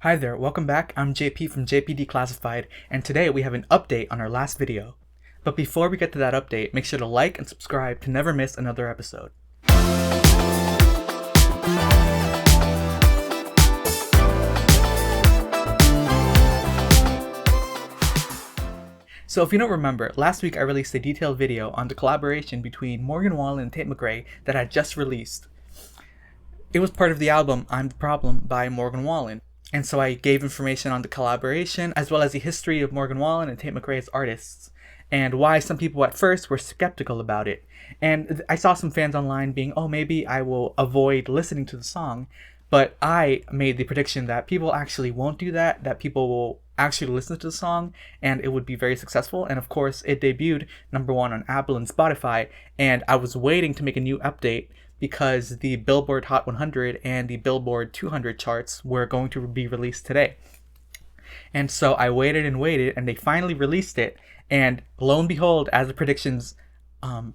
Hi there, welcome back. I'm JP from JP Declassified, and today we have an update on our last video. But before we get to that update, make sure to like and subscribe to never miss another episode. So if you don't remember, last week I released a detailed video on the collaboration between Morgan Wallen and Tate McRae that I just released. It was part of the album I'm the Problem by Morgan Wallen. And so I gave information on the collaboration, as well as the history of Morgan Wallen and Tate McRae as artists, and why some people at first were skeptical about it. And I saw some fans online being, maybe I will avoid listening to the song. But I made the prediction that people actually won't do that people will actually listen to the song, and it would be very successful. And of course, it debuted #1 on Apple and Spotify, and I was waiting to make a new update because the Billboard Hot 100 and the Billboard 200 charts were going to be released today. And so I waited, and they finally released it. And lo and behold, as the predictions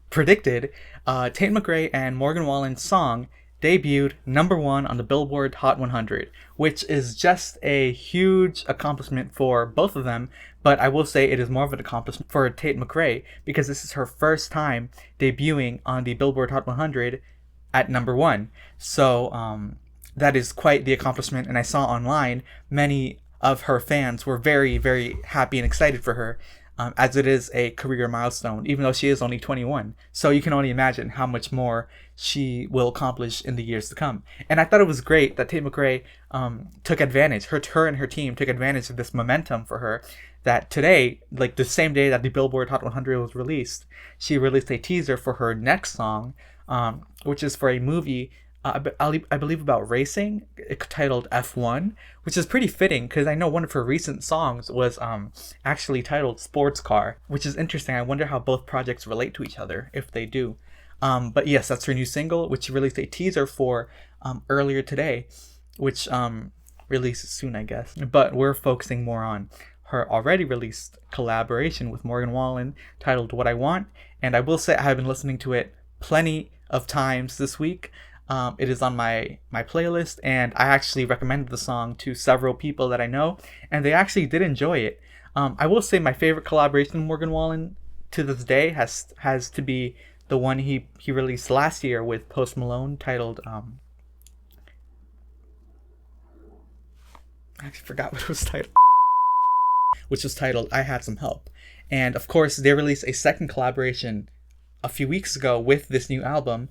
predicted, Tate McRae and Morgan Wallen's song debuted #1 on the Billboard Hot 100, which is just a huge accomplishment for both of them. But I will say it is more of an accomplishment for Tate McRae because this is her first time debuting on the Billboard Hot 100 at #1. So that is quite the accomplishment, and I saw online many of her fans were very, very happy and excited for her, as it is a career milestone, even though she is only 21. So you can only imagine how much more she will accomplish in the years to come. And I thought it was great that Tate McRae took advantage, her and her team took advantage of this momentum for her, that today, like the same day that the Billboard Hot 100 was released, she released a teaser for her next song, which is for a movie, I believe about racing, titled F1, which is pretty fitting because I know one of her recent songs was actually titled Sports Car, which is interesting. I wonder how both projects relate to each other, if they do. But yes, that's her new single, which she released a teaser for earlier today, which releases soon, I guess. But we're focusing more on her already released collaboration with Morgan Wallen titled What I Want. And I will say I have been listening to it plenty of times this week. It is on my playlist, and I actually recommended the song to several people that I know, and they actually did enjoy it. I will say my favorite collaboration with Morgan Wallen to this day has to be the one he released last year with Post Malone, titled I actually forgot what it was titled, which was titled I Had Some Help. And of course, they released a second collaboration a few weeks ago with this new album.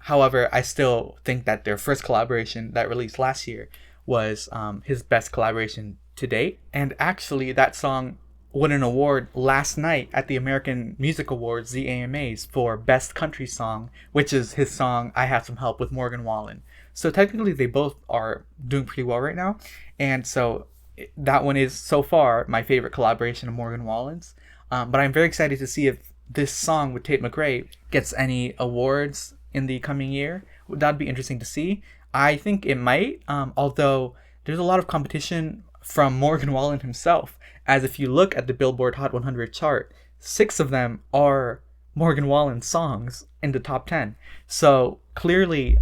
However, I still think that their first collaboration that released last year was his best collaboration to date. And actually, that song won an award last night at the American Music Awards, the AMAs, for Best Country Song, which is his song I Had Some Help with Morgan Wallen. So technically, they both are doing pretty well right now. And so that one is, so far, my favorite collaboration of Morgan Wallen's. But I'm very excited to see if this song with Tate McRae gets any awards in the coming year. That'd be interesting to see. I think it might, although there's a lot of competition from Morgan Wallen himself, as if you look at the Billboard Hot 100 chart, 6 of them are Morgan Wallen songs in the top 10. So clearly,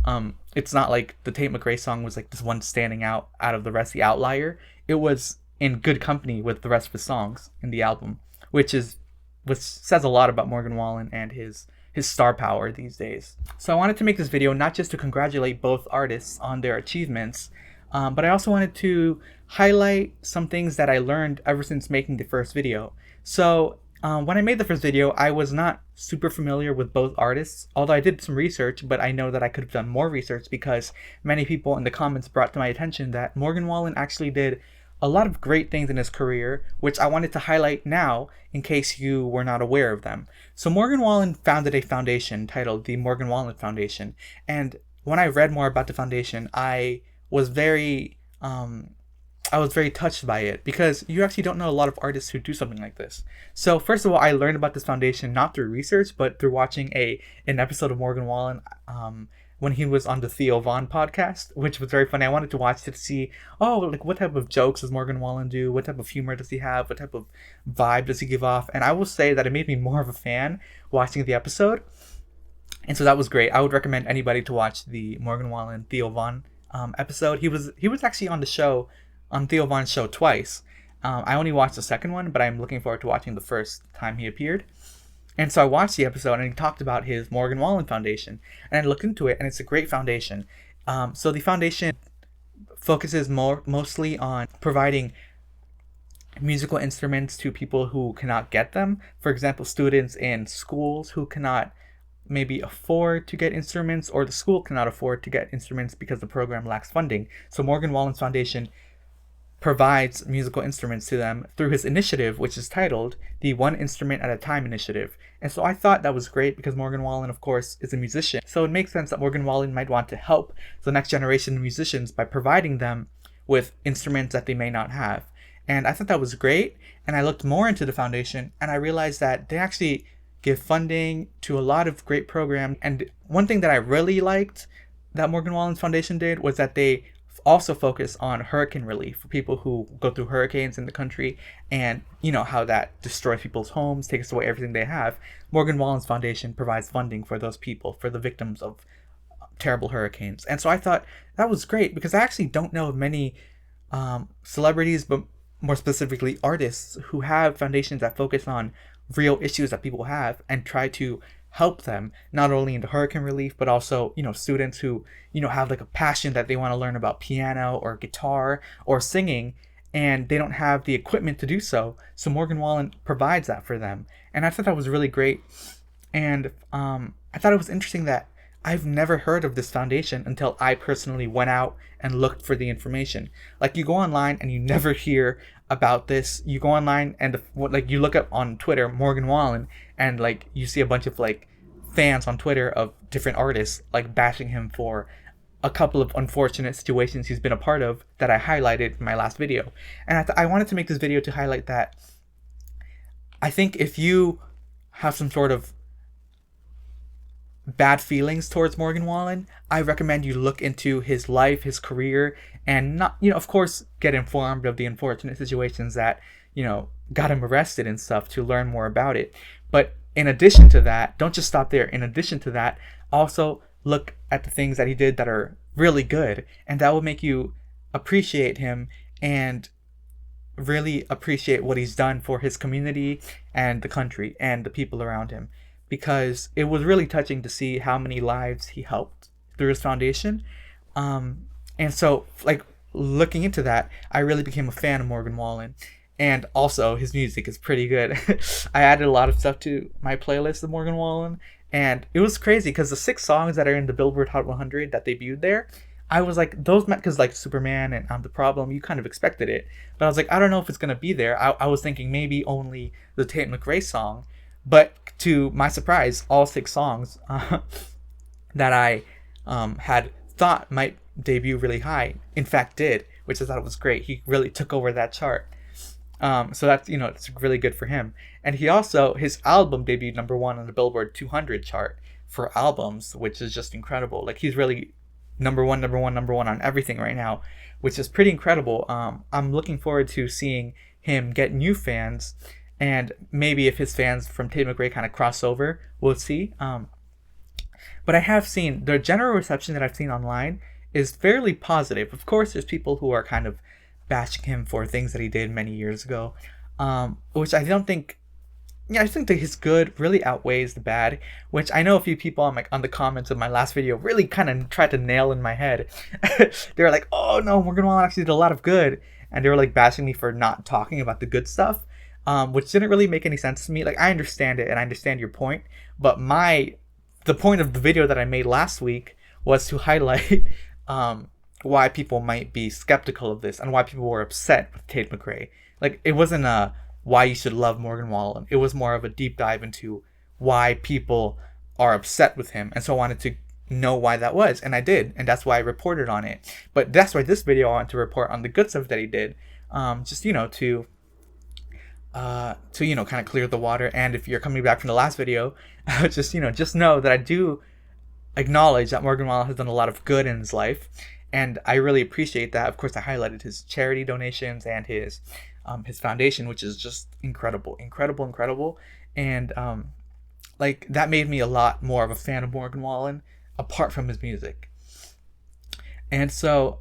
it's not like the Tate McRae song was like this one standing out of the rest, the outlier. It was in good company with the rest of his songs in the album, which says a lot about Morgan Wallen and his star power these days. So I wanted to make this video not just to congratulate both artists on their achievements, but I also wanted to highlight some things that I learned ever since making the first video. So when I made the first video, I was not super familiar with both artists, although I did some research, but I know that I could have done more research because many people in the comments brought to my attention that Morgan Wallen actually did a lot of great things in his career, which I wanted to highlight now in case you were not aware of them. So Morgan Wallen founded a foundation titled the Morgan Wallen Foundation. And when I read more about the foundation, I was very touched by it because you actually don't know a lot of artists who do something like this. So first of all, I learned about this foundation not through research, but through watching an episode of Morgan Wallen when he was on the Theo Von podcast, which was very funny. I wanted to watch it to see, what type of jokes does Morgan Wallen do? What type of humor does he have? What type of vibe does he give off? And I will say that it made me more of a fan watching the episode. And so that was great. I would recommend anybody to watch the Morgan Wallen Theo Von episode. He was actually on the show on Theo Von's show twice. I only watched the second one, but I'm looking forward to watching the first time he appeared. And so I watched the episode, and he talked about his Morgan Wallen Foundation. And I looked into it, and it's a great foundation. So the foundation focuses mostly on providing musical instruments to people who cannot get them. For example, students in schools who cannot maybe afford to get instruments, or the school cannot afford to get instruments because the program lacks funding. So Morgan Wallen's foundation provides musical instruments to them through his initiative, which is titled the One Instrument at a Time Initiative. And so I thought that was great because Morgan Wallen, of course, is a musician. So it makes sense that Morgan Wallen might want to help the next generation of musicians by providing them with instruments that they may not have. And I thought that was great. And I looked more into the foundation, and I realized that they actually give funding to a lot of great programs. And one thing that I really liked that Morgan Wallen's foundation did was that they also focus on hurricane relief for people who go through hurricanes in the country, and you know how that destroys people's homes, takes away everything they have. Morgan Wallen's foundation provides funding for those people, for the victims of terrible hurricanes. And so I thought that was great because I actually don't know of many celebrities, but more specifically artists, who have foundations that focus on real issues that people have and try to help them not only into hurricane relief, but also, you know, students who, you know, have like a passion that they want to learn about piano or guitar or singing, and they don't have the equipment to do so. So Morgan Wallen provides that for them. And I thought that was really great. And I thought it was interesting that I've never heard of this foundation until I personally went out and looked for the information. Like, you go online and you never hear about this. You go online and like you look up on Twitter Morgan Wallen, and like you see a bunch of like fans on Twitter of different artists like bashing him for a couple of unfortunate situations he's been a part of that I highlighted in my last video. And I wanted to make this video to highlight that I think if you have some sort of bad feelings towards Morgan Wallen, I recommend you look into his life, his career, and not, you know, of course, get informed of the unfortunate situations that, you know, got him arrested and stuff to learn more about it. But in addition to that, don't just stop there. In addition to that, also look at the things that he did that are really good, and that will make you appreciate him and really appreciate what he's done for his community and the country and the people around him. Because it was really touching to see how many lives he helped through his foundation. And so, like, looking into that, I really became a fan of Morgan Wallen. And also, his music is pretty good. I added a lot of stuff to my playlist of Morgan Wallen. And it was crazy because the 6 songs that are in the Billboard Hot 100 that debuted there, I was like, those meant, because like Superman and I'm the Problem, you kind of expected it. But I was like, I don't know if it's going to be there. I was thinking maybe only the Tate McRae song. But to my surprise, all 6 songs that I had thought might debut really high, in fact did, which I thought was great. He really took over that chart. So that's, you know, it's really good for him. And he also, his album debuted #1 on the Billboard 200 chart for albums, which is just incredible. Like, he's really number one on everything right now, which is pretty incredible. I'm looking forward to seeing him get new fans. And maybe if his fans from Tate McRae kind of cross over, we'll see. But I have seen, the general reception that I've seen online is fairly positive. Of course, there's people who are kind of bashing him for things that he did many years ago, which I don't think, I think that his good really outweighs the bad, which I know a few people on the comments of my last video really kind of tried to nail in my head. They were like, oh no, Morgan Wallen actually did a lot of good. And they were like bashing me for not talking about the good stuff. Which didn't really make any sense to me. Like, I understand it and I understand your point, but the point of the video that I made last week was to highlight why people might be skeptical of this and why people were upset with Tate McRae. Like, it wasn't why you should love Morgan Wallen. It was more of a deep dive into why people are upset with him, and so I wanted to know why that was, and I did, and that's why I reported on it. But that's why this video I want to report on the good stuff that he did, just, you know, to you know, kind of clear the water. And if you're coming back from the last video, just, you know, just know that I do acknowledge that Morgan Wallen has done a lot of good in his life, and I really appreciate that. Of course, I highlighted his charity donations and his foundation, which is just incredible. And like, that made me a lot more of a fan of Morgan Wallen apart from his music. And so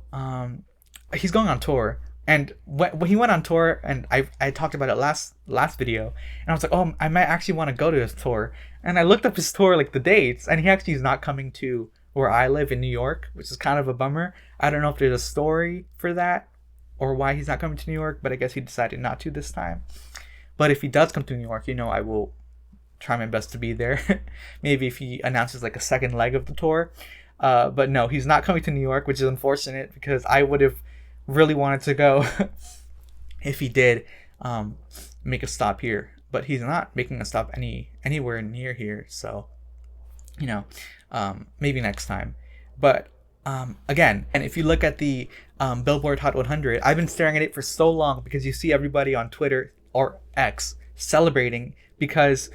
he's going on tour, And when he went on tour, and I talked about it last video, and I was like, oh, I might actually want to go to his tour. And I looked up his tour, like the dates, and he actually is not coming to where I live in New York, which is kind of a bummer. I don't know if there's a story for that or why he's not coming to New York, but I guess he decided not to this time. But if he does come to New York, I will try my best to be there. Maybe if he announces like a second leg of the tour. But no, he's not coming to New York, which is unfortunate because I would have really wanted to go if he did make a stop here. But he's not making a stop anywhere near here. So, maybe next time. But again, and if you look at the Billboard Hot 100, I've been staring at it for so long because you see everybody on Twitter or X celebrating because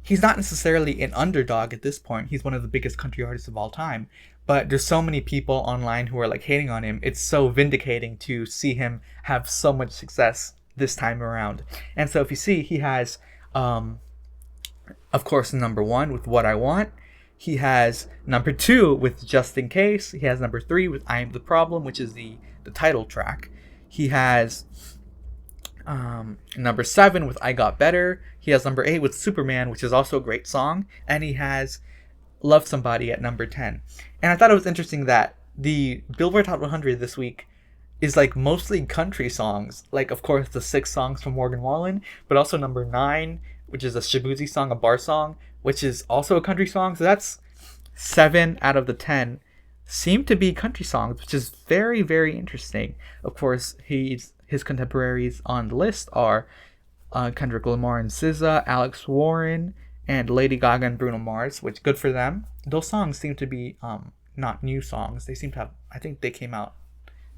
he's not necessarily an underdog at this point. He's one of the biggest country artists of all time. But there's so many people online who are like hating on him. It's so vindicating to see him have so much success this time around. And so if you see, he has, of course, number 1 with What I Want. He has number 2 with Just in Case. He has number 3 with I Am the Problem, which is the title track. He has number 7 with I Got Better. He has number 8 with Superman, which is also a great song. And he has Love Somebody at number 10. And I thought it was interesting that the Billboard Hot 100 this week is like mostly country songs. Like, of course, the 6 songs from Morgan Wallen, but also number 9, which is a Shabuzi song, a bar song, which is also a country song. So that's 7 out of the 10 seem to be country songs, which is very, very interesting. Of course, his contemporaries on the list are Kendrick Lamar and SZA, Alex Warren, and Lady Gaga and Bruno Mars, which good for them. Those songs seem to be not new songs. They seem to have, I think they came out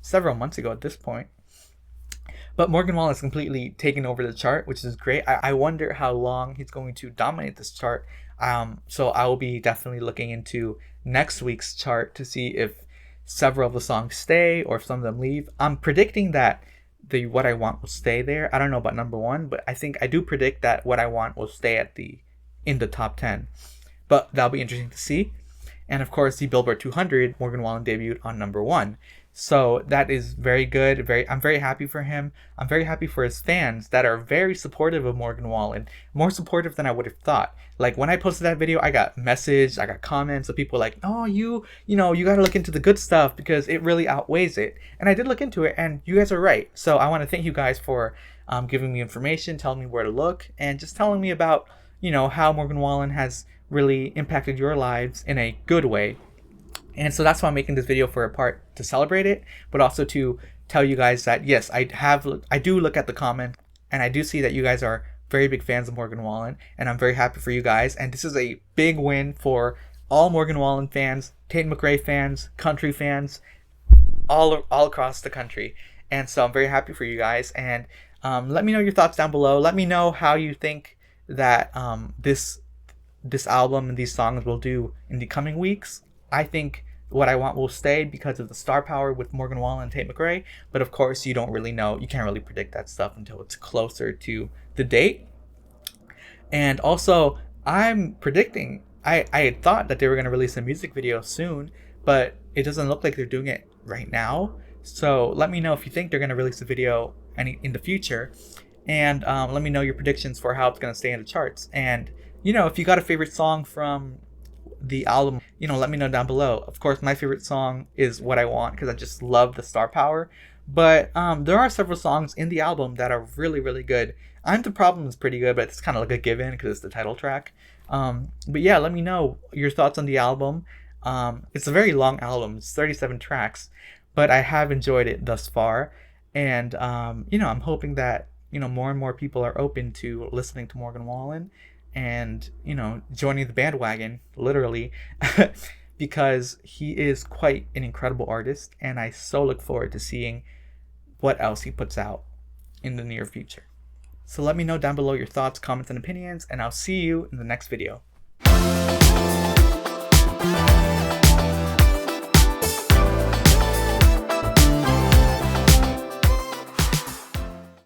several months ago at this point. But Morgan Wallen has completely taken over the chart, which is great. I wonder how long he's going to dominate this chart. So I will be definitely looking into next week's chart to see if several of the songs stay or if some of them leave. I'm predicting that the What I Want will stay there. I don't know about number 1, but I do predict that What I Want will stay in the top 10. But that'll be interesting to see. And of course, the Billboard 200, Morgan Wallen debuted on number 1. So that is very good. I'm very happy for him. I'm very happy for his fans that are very supportive of Morgan Wallen. More supportive than I would have thought. Like when I posted that video, I got messages, I got comments of people like, oh, you got to look into the good stuff because it really outweighs it. And I did look into it and you guys are right. So I want to thank you guys for giving me information, telling me where to look, and just telling me about, how Morgan Wallen has really impacted your lives in a good way. And so that's why I'm making this video, for a part to celebrate it, but also to tell you guys that yes, I do look at the comments and I do see that you guys are very big fans of Morgan Wallen, and I'm very happy for you guys. And this is a big win for all Morgan Wallen fans, Tate McRae fans, country fans, all across the country. And so I'm very happy for you guys. And let me know your thoughts down below. Let me know how you think that this album and these songs will do in the coming weeks. I think What I Want will stay because of the star power with Morgan Wallen and Tate McRae. But of course, you don't really know. You can't really predict that stuff until it's closer to the date. And also, I'm predicting, I had thought that they were going to release a music video soon, but it doesn't look like they're doing it right now. So let me know if you think they're going to release a video in the future. And let me know your predictions for how it's going to stay in the charts. And, if you got a favorite song from the album, let me know down below. Of course, my favorite song is What I Want because I just love the star power. But there are several songs in the album that are really, really good. I'm the Problem is pretty good, but it's kind of like a given because it's the title track. But yeah, let me know your thoughts on the album. It's a very long album. It's 37 tracks, but I have enjoyed it thus far. And, I'm hoping that, more and more people are open to listening to Morgan Wallen and, joining the bandwagon, literally, because he is quite an incredible artist. And I so look forward to seeing what else he puts out in the near future. So let me know down below your thoughts, comments, and opinions, and I'll see you in the next video.